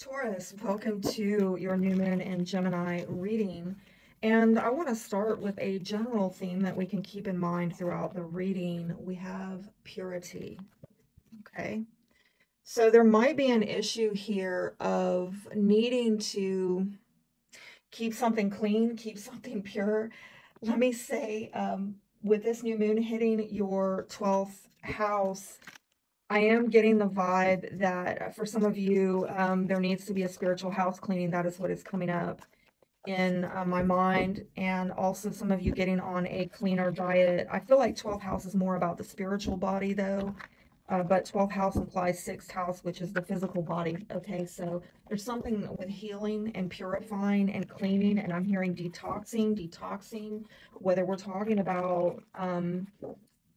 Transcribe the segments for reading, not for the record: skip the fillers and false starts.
Taurus, welcome to your new moon in Gemini reading. And I want to start with a general theme that we can keep in mind throughout the reading. We have purity. Okay. So there might be an issue here of needing to keep something clean, keep something pure. Let me say, with this new moon hitting your 12th house, I am getting the vibe that for some of you, there needs to be a spiritual house cleaning. That is what is coming up in my mind. And also some of you getting on a cleaner diet. I feel like 12th house is more about the spiritual body though. But 12th house implies 6th house, which is the physical body. Okay, so there's something with healing and purifying and cleaning, and I'm hearing detoxing, whether we're talking about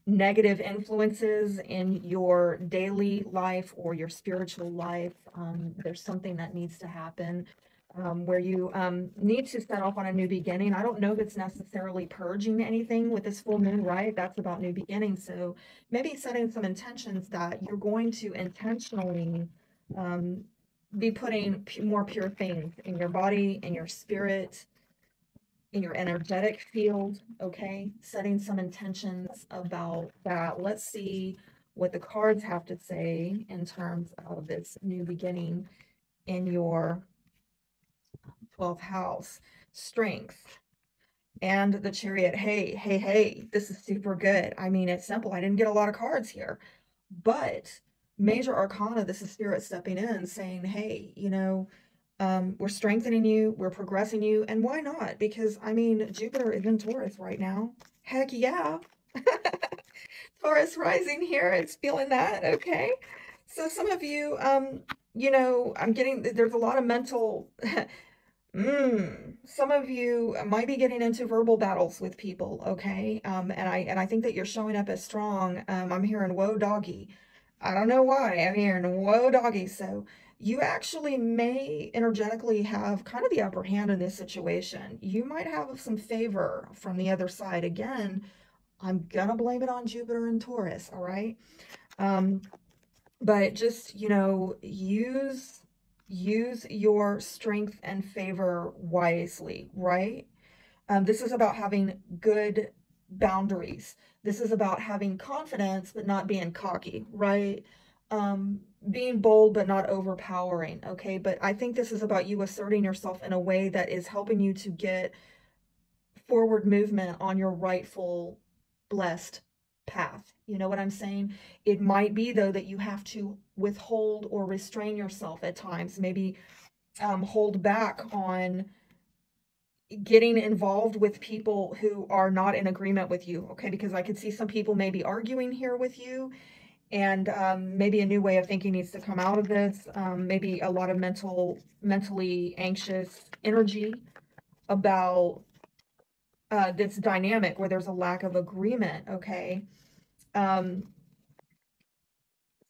negative influences in your daily life or your spiritual life. There's something that needs to happen where you need to set off on a new beginning. I don't know if it's necessarily purging anything with this full moon, right? That's about new beginnings. So maybe setting some intentions that you're going to intentionally be putting more pure things in your body, in your spirit, in your energetic field, okay? Setting some intentions about that. Let's see what the cards have to say in terms of this new beginning in your 12th house. Strength and the Chariot. Hey, this is super good. I mean, it's simple. I didn't get a lot of cards here, but major arcana, this is spirit stepping in saying, hey, we're strengthening you, we're progressing you, and why not? Because I mean, Jupiter is in Taurus right now. Heck yeah. Taurus rising here, it's feeling that, okay? So some of you, I'm getting, there's a lot of mental, some of you might be getting into verbal battles with people, okay? And I think that you're showing up as strong. I'm hearing whoa doggy. I don't know why. I'm hearing whoa doggy. So you actually may energetically have kind of the upper hand in this situation. You might have some favor from the other side. Again, I'm gonna blame it on Jupiter and Taurus, all right? Um, but just, use your strength and favor wisely, right? This is about having good boundaries. This is about having confidence but not being cocky, right? Being bold but not overpowering, okay? But I think this is about you asserting yourself in a way that is helping you to get forward movement on your rightful blessed path. You know what I'm saying? It might be though that you have to withhold or restrain yourself at times, maybe hold back on getting involved with people who are not in agreement with you, okay? Because I could see some people maybe arguing here with you, and maybe a new way of thinking needs to come out of this. Maybe a lot of mentally anxious energy about this dynamic where there's a lack of agreement, okay? Um,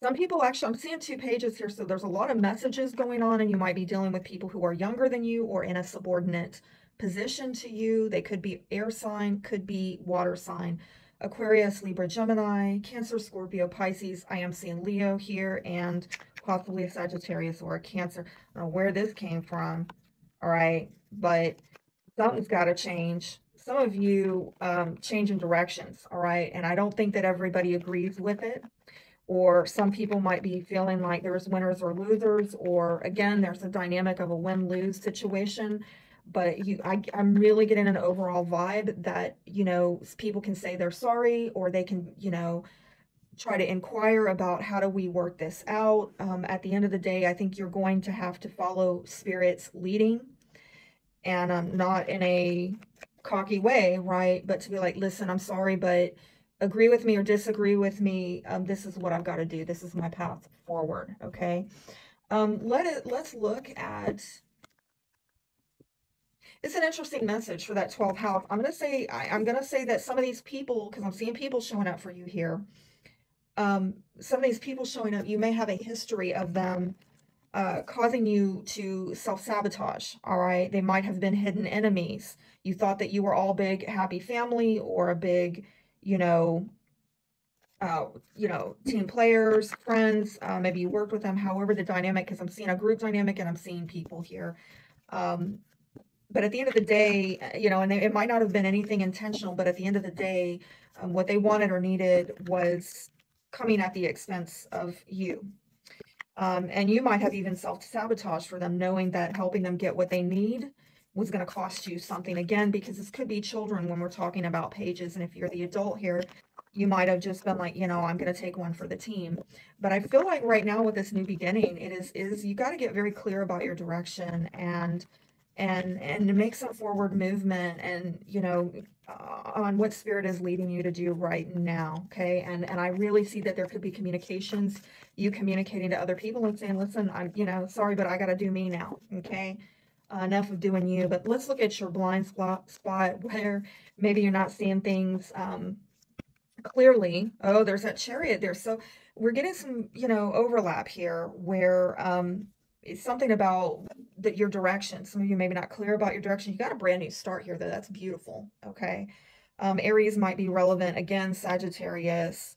some people actually, I'm seeing two pages here, so there's a lot of messages going on, and you might be dealing with people who are younger than you or in a subordinate position to you. They could be air sign, could be water sign. Aquarius, Libra, Gemini, Cancer, Scorpio, Pisces. I am seeing Leo here and possibly a Sagittarius or a Cancer. I don't know where this came from, all right? But something's got to change. Some of you changing directions, all right? And I don't think that everybody agrees with it. Or some people might be feeling like there's winners or losers, or again, there's a dynamic of a win-lose situation. But I'm really getting an overall vibe that, people can say they're sorry, or they can, try to inquire about how do we work this out. At the end of the day, I think you're going to have to follow Spirit's leading, and not in a cocky way, right? But to be like, listen, I'm sorry, but agree with me or disagree with me. This is what I've got to do. This is my path forward. Okay. Let's look at. It's an interesting message for that 12th house. I'm gonna say that some of these people, because I'm seeing people showing up for you here. Some of these people showing up, you may have a history of them causing you to self-sabotage, all right? They might have been hidden enemies. You thought that you were all big, happy family or a big, you know, you know, team players, friends, maybe you worked with them, however the dynamic, because I'm seeing a group dynamic and I'm seeing people here. But at the end of the day, you know, and it might not have been anything intentional, but at the end of the day, what they wanted or needed was coming at the expense of you. And you might have even self-sabotage for them, knowing that helping them get what they need was going to cost you something again, because this could be children when we're talking about pages. And if you're the adult here, you might have just been like, you know, I'm going to take one for the team. But I feel like right now with this new beginning, it is you got to get very clear about your direction and to make some forward movement, and you know, on what spirit is leading you to do right now. Okay. And I really see that there could be communications, you communicating to other people and saying, listen, I'm, you know, sorry, but I got to do me now. Okay. Enough of doing you. But let's look at your blind spot where maybe you're not seeing things clearly. Oh, there's that Chariot there. So we're getting some, you know, overlap here where it's something about that your direction. Some of you maybe not clear about your direction. You got a brand new start here, though. That's beautiful. Okay. Aries might be relevant. Again, Sagittarius,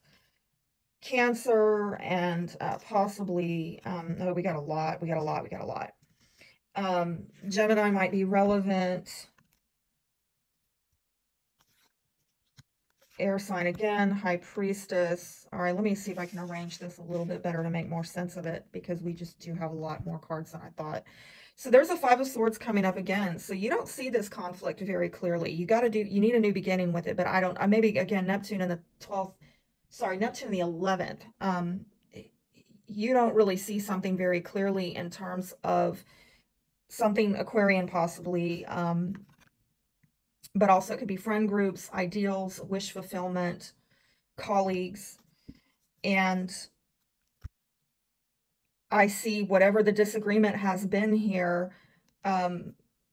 Cancer, and possibly, oh, we got a lot. We got a lot. We got a lot. Gemini might be relevant. Air sign again, High Priestess. All right, let me see if I can arrange this a little bit better to make more sense of it, because we just do have a lot more cards than I thought. So there's a Five of Swords coming up again. So you don't see this conflict very clearly. You need a new beginning with it, but I don't, maybe again, Neptune in the 12th, sorry, Neptune in the 11th. You don't really see something very clearly in terms of something Aquarian possibly, but also it could be friend groups, ideals, wish fulfillment, colleagues. And I see whatever the disagreement has been here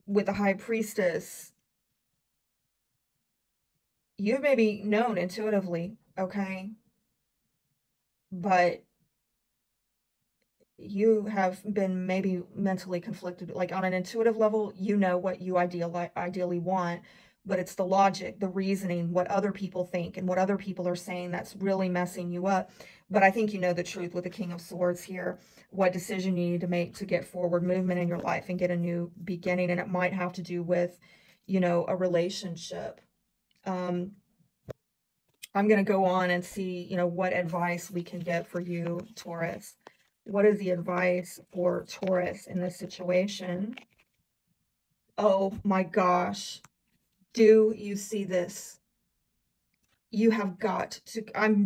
with the High Priestess, you've maybe known intuitively, okay? But you have been maybe mentally conflicted, like on an intuitive level, you know what you ideally want, but it's the logic, the reasoning, what other people think and what other people are saying that's really messing you up. But I think you know the truth with the King of Swords here, what decision you need to make to get forward movement in your life and get a new beginning. And it might have to do with, you know, a relationship. I'm going to go on and see, you know, what advice we can get for you, Taurus. What is the advice for Taurus in this situation? Oh my gosh. Do you see this? You have got to, I'm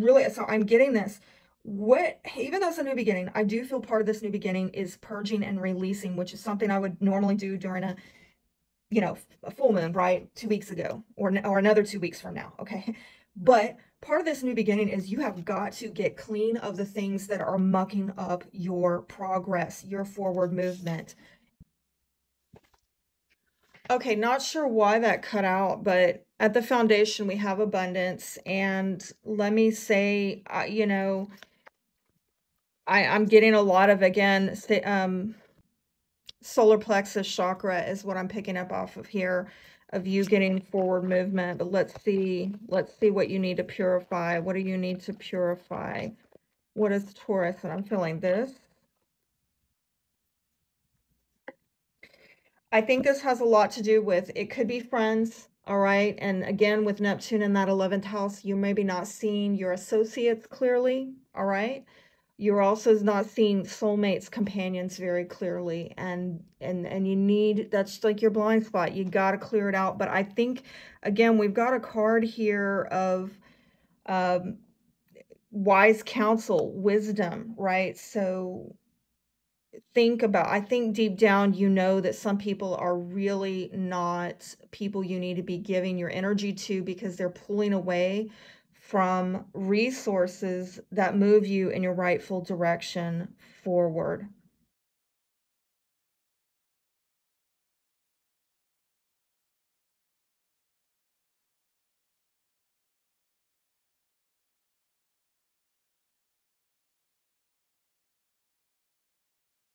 getting this. Even though it's a new beginning, I do feel part of this new beginning is purging and releasing, which is something I would normally do during a, you know, a full moon, right? 2 weeks ago, or another 2 weeks from now. Okay. But part of this new beginning is you have got to get clean of the things that are mucking up your progress, your forward movement. Okay, not sure why that cut out, but at the foundation we have abundance. And let me say, you know, I'm getting a lot of, again, solar plexus chakra is what I'm picking up off of here, of you getting forward movement. But let's see what you need to purify. What do you need to purify? What is Taurus? And I'm feeling this. I think this has a lot to do with, it could be friends, all right? And again, with Neptune in that 11th house, you may be not seeing your associates clearly, all right? You're also not seeing soulmates, companions very clearly. And you need, that's like your blind spot. You got to clear it out. But I think, again, we've got a card here of wise counsel, wisdom, right? So I think deep down, you know that some people are really not people you need to be giving your energy to, because they're pulling away from resources that move you in your rightful direction forward.